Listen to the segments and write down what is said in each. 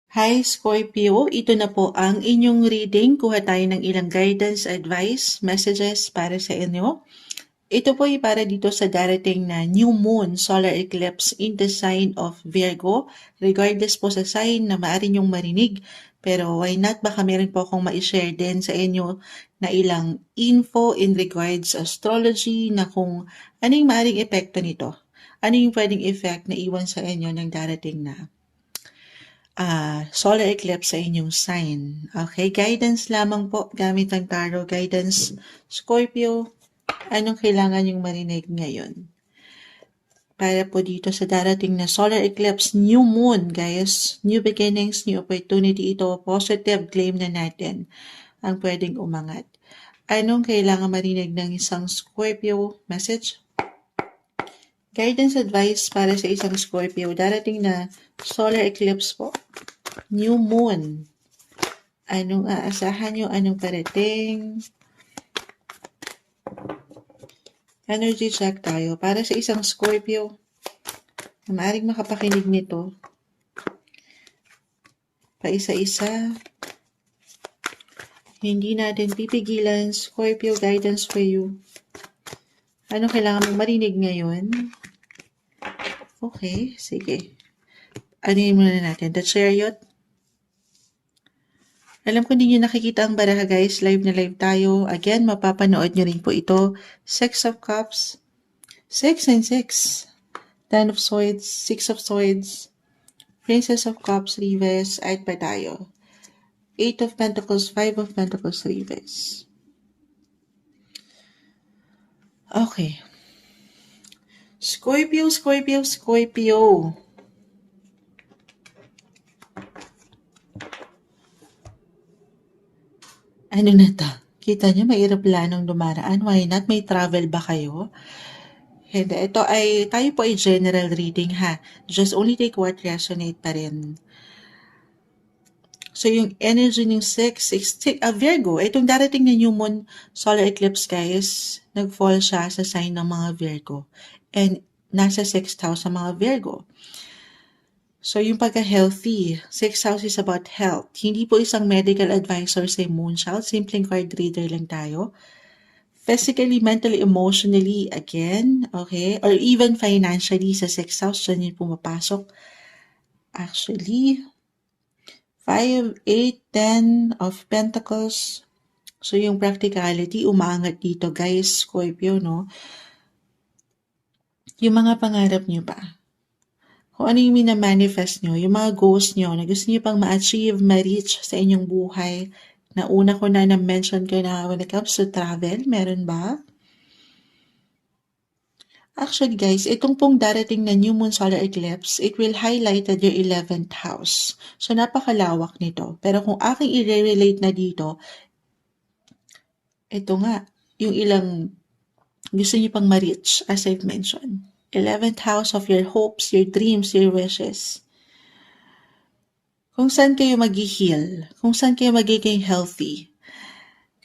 Hi Scorpio, ito na po ang inyong reading. Kuha tayo ng ilang guidance, advice, messages para sa inyo. Ito po ay para dito sa darating na new moon solar eclipse in the sign of Virgo. Regardless po sa sign na maaari niyong marinig, pero why not, baka meron po akong ma-share din sa inyo na ilang info in regards sa astrology na kung ano yung maaaring epekto nito. Ano yung pwedeng effect na iwan sa inyo ng darating na solar eclipse sa inyong sign. Okay, guidance lamang po gamit ang tarot guidance. Scorpio, anong kailangan yung marinig ngayon? Para po dito sa darating na solar eclipse, new moon, guys. New beginnings, new opportunity ito. Positive claim na natin ang pwedeng umangat. Anong kailangan marinig ng isang Scorpio message? Guidance advice para sa isang Scorpio. Darating na solar eclipse po. New moon. Anong aasahan nyo? Anong parating? Energy check tayo. Para sa isang Scorpio, na maaaring makapakinig nito, paisa-isa, hindi natin pipigilan. Scorpio, guidance for you. Ano kailangan mong marinig ngayon? Okay, sige. Ano yun muna natin? The Chariot. Alam ko hindi nyo nakikita ang baraha, guys. Live na live tayo. Again, mapapanood nyo rin po ito. Six of Cups. 6 and 6. Ten of Swords. 6 of Swords. Princess of Cups, Reverse. At pa tayo. 8 of Pentacles, 5 of Pentacles, Reverse. Okay. Scorpio, Scorpio, Scorpio. Ano na to? Kita nyo, may aeroplanong dumaraan. Why not? May travel ba kayo? Hindi. Ito ay, tayo po ay general reading ha. Just only take what resonate pa rin. So, yung energy ng Virgo, itong darating na new moon solar eclipse, guys, nag-fall siya sa sign ng mga Virgo. And nasa 6th house sa mga Virgo. So, yung pagka-healthy, 6th house is about health. Hindi po isang medical advisor sa Moonchild, simpleng card reader lang tayo. Physically, mentally, emotionally, again, okay? Or even financially sa 6th house, dyan yung pumapasok. Actually, 5, 8, 10 of Pentacles. So, yung practicality, umaangat dito, guys, Scorpio, no? Yung mga pangarap nyo pa. Kung ano yung minamanifest nyo, yung mga goals nyo na gusto nyo pang ma-achieve, ma-reach sa inyong buhay, na una ko na na-mention ko na when it comes to travel, meron ba? Actually guys, itong pong darating na new moon solar eclipse, it will highlight your 11th house. So napakalawak nito. Pero kung aking i-relate na dito, ito nga, yung ilang gusto niyo pang ma-reach, as I've mentioned. 11th house of your hopes, your dreams, your wishes. Kung saan kayo mag-heal, kung saan kayo magiging healthy,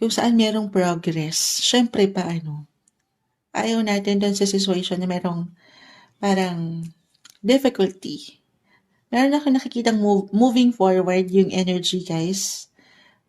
kung saan merong progress, syempre paano? Ayaw natin doon sa situation na merong parang difficulty. Meron ako nakikitang moving forward yung energy, guys.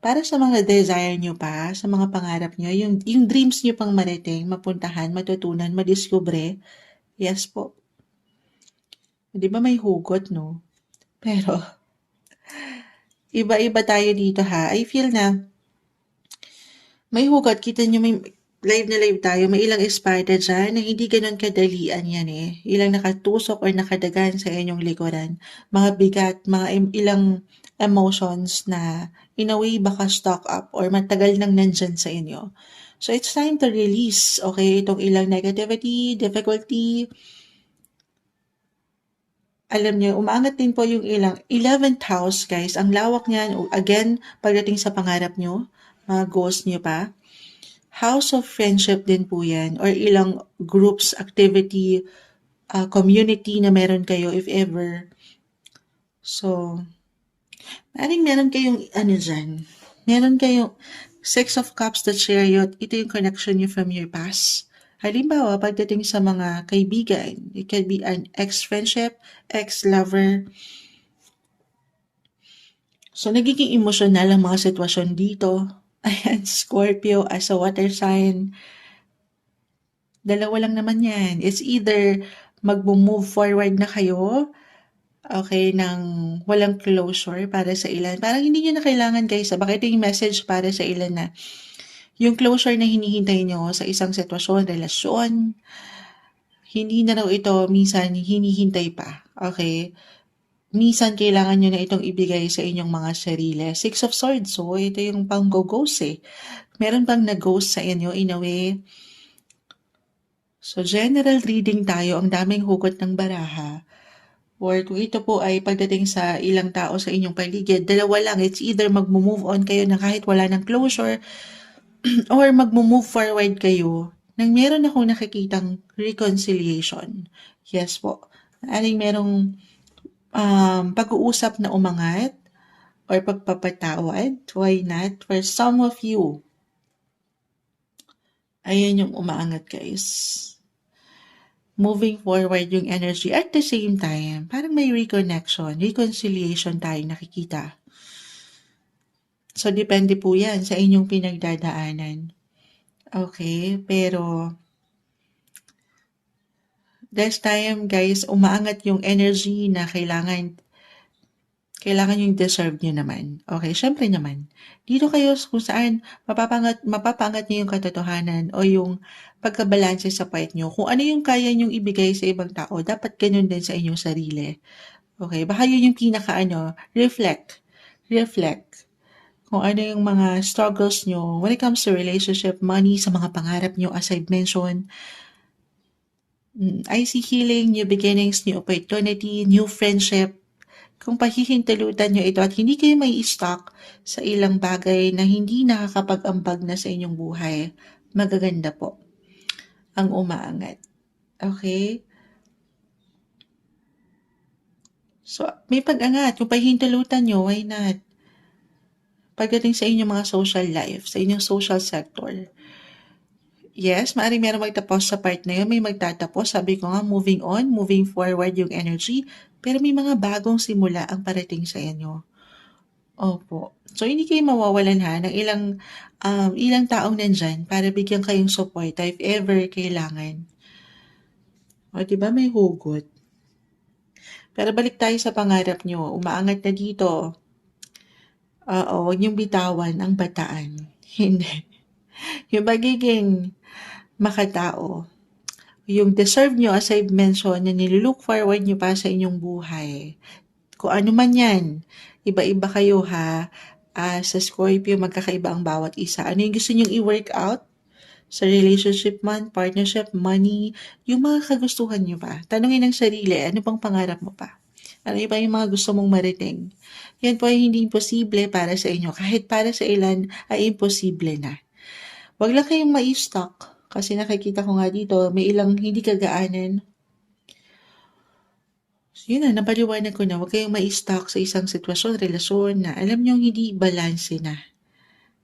Para sa mga desire nyo pa, sa mga pangarap nyo, yung dreams nyo pang marating, mapuntahan, matutunan, madiskubre, yes po. Di ba may hugot, no? Pero, iba-iba tayo dito ha. I feel na may hugot. Kita nyo, may live na live tayo. May ilang espada dyan na hindi ganun kadalian yan eh. Ilang nakatusok or nakadagan sa inyong likuran. Mga bigat, ilang emotions na in a way baka stock up or matagal nang nandyan sa inyo. So, it's time to release, okay, itong ilang negativity, difficulty. Alam niyo, umaangat din po yung ilang 11th house, guys. Ang lawak niyan, again, pagdating sa pangarap nyo, mga goals nyo pa. House of friendship din po yan, or ilang groups, activity, community na meron kayo if ever. So, meron kayong dyan. Meron kayong Six of Cups, the Chariot, ito yung connection nyo from your past. Halimbawa, pagdating sa mga kaibigan, it can be an ex-friendship, ex-lover. So, nagiging emosyonal ang mga sitwasyon dito. Ayan, Scorpio as a water sign. Dalawa lang naman yan. It's either mag-move forward na kayo, okay, ng walang closure para sa ilan. Parang hindi nyo na kailangan guys. Baka ito yung message para sa ilan na yung closure na hinihintay nyo sa isang sitwasyon, relasyon, hindi na raw ito minsan hinihintay pa. Okay? Minsan kailangan nyo na itong ibigay sa inyong mga sarili. Six of Swords. So, ito yung pang-go-ghost eh. Meron bang nag-ghost sa inyo in a way? So, general reading tayo. Ang daming hugot ng baraha. Or kung ito po ay pagdating sa ilang tao sa inyong paligid, dalawa lang. It's either mag-move on kayo na kahit wala ng closure or mag-move forward kayo nang meron akong nakikitang reconciliation. Yes po. Aling merong pag-uusap na umangat or pagpapatawad. Why not? For some of you, ayan yung umaangat guys. Moving forward yung energy at the same time, parang may reconnection, reconciliation tayong nakikita. So, depende po yan sa inyong pinagdadaanan. Okay, pero this time guys, umaangat yung energy na kailangan yung deserve nyo naman. Okay, syempre naman. Dito kayo kung saan mapapangat nyo yung katotohanan o yung pagkabalanse sa part nyo. Kung ano yung kaya nyong ibigay sa ibang tao, dapat ganun din sa inyong sarili. Okay, baka yun yung reflect. Kung ano yung mga struggles nyo when it comes to relationship, money, sa mga pangarap nyo, as I've mentioned. I see healing, new beginnings, new opportunity, new friendship. Kung pahihintalutan nyo ito at hindi kayo may stuck sa ilang bagay na hindi nakakapag-ambag na sa inyong buhay, magaganda po ang umaangat. Okay? So, may pag-angat. Kung pahihintalutan nyo, why not? Pagdating sa inyong mga social life, sa inyong social sector, yes, maaaring meron magtapos sa part na yun, may magtatapos. Sabi ko nga, moving on, moving forward yung energy, pero may mga bagong simula ang parating sa inyo. Opo. So, hindi kayo mawawalan ha ng ilang taong nandyan para bigyan kayong support if ever kailangan. O, diba may hugot? Pero balik tayo sa pangarap nyo. Umaangat na dito. Oo, huwag niyong bitawan ang bataan. Hindi. Yung magiging makatao, yung deserve nyo, as I've mentioned, na nilook forward nyo pa sa inyong buhay. Kung ano man yan, iba-iba kayo ha. Sa Scorpio, magkakaiba ang bawat isa. Ano yung gusto nyong i-work out? Sa relationship man, partnership, money, yung mga kagustuhan nyo pa. Tanungin ang sarili, ano pang pangarap mo pa? Ano ba yung mga gusto mong mariting? Yan po ay hindi imposible para sa inyo. Kahit para sa ilan ay imposible na. Huwag lang kayong ma-stuck. Kasi nakikita ko nga dito, may ilang hindi kagaanan. So, yun na, napaliwanag ko na. Huwag kayong ma-stuck sa isang sitwasyon, relasyon na alam nyo hindi balanse na.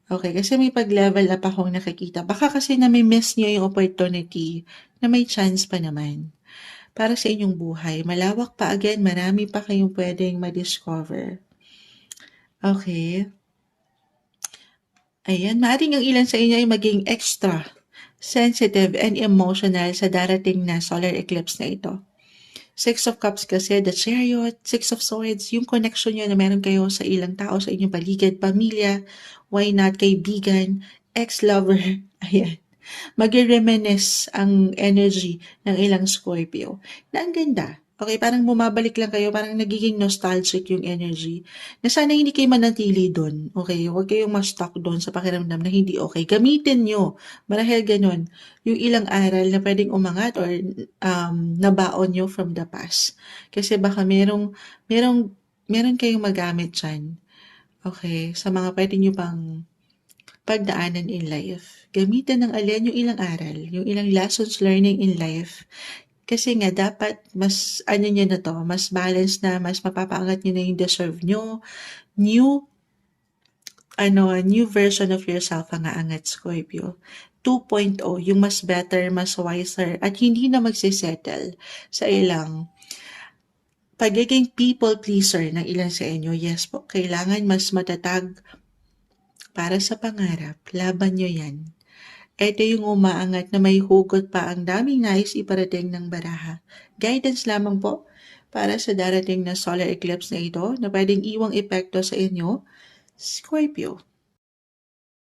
Okay, kasi may pag-level up akong nakikita. Baka kasi nami-miss nyo yung opportunity na may chance pa naman para sa inyong buhay. Malawak pa again, marami pa kayong pwedeng ma-discover. Okay. Ayan, maaaring ang ilan sa inyo ay maging extra sensitive and emotional sa darating na solar eclipse na ito. Six of Cups kasi, the Chariot, Six of Swords, yung connection nyo na meron kayo sa ilang tao sa inyong paligid, pamilya, why not, kaibigan, ex-lover, ayan. Mag-reminisce ang energy ng ilang Scorpio. Na ang ganda. Okay, parang bumabalik lang kayo, parang nagiging nostalgic yung energy. Na sana hindi kayo manatili doon. Okay, huwag kayong ma-stuck doon sa pakiramdam na hindi okay. Gamitin nyo. Marahil ganun. Yung ilang aral na pwedeng umangat or nabaon nyo from the past. Kasi baka meron kayong magamit dyan. Okay, sa mga pwede nyo pang pagdaanan in life. Gamitin ng alin yung ilang aral, yung ilang lessons learning in life. Kasi nga dapat mas nyo na to, mas balanced na, mas mapapaangat nyo na yung deserve nyo. New version of yourself ang aangat, Scorpio. 2.0, yung mas better, mas wiser, at hindi na magsisettle sa ilang Pagiging people pleaser ng ilan sa inyo, yes po, kailangan mas matatag para sa pangarap. Laban nyo yan. Ito yung umaangat na may hugot pa ang daming nais iparating ng baraha. Guidance lamang po para sa darating na solar eclipse na ito na pwedeng iwang epekto sa inyo, Scorpio.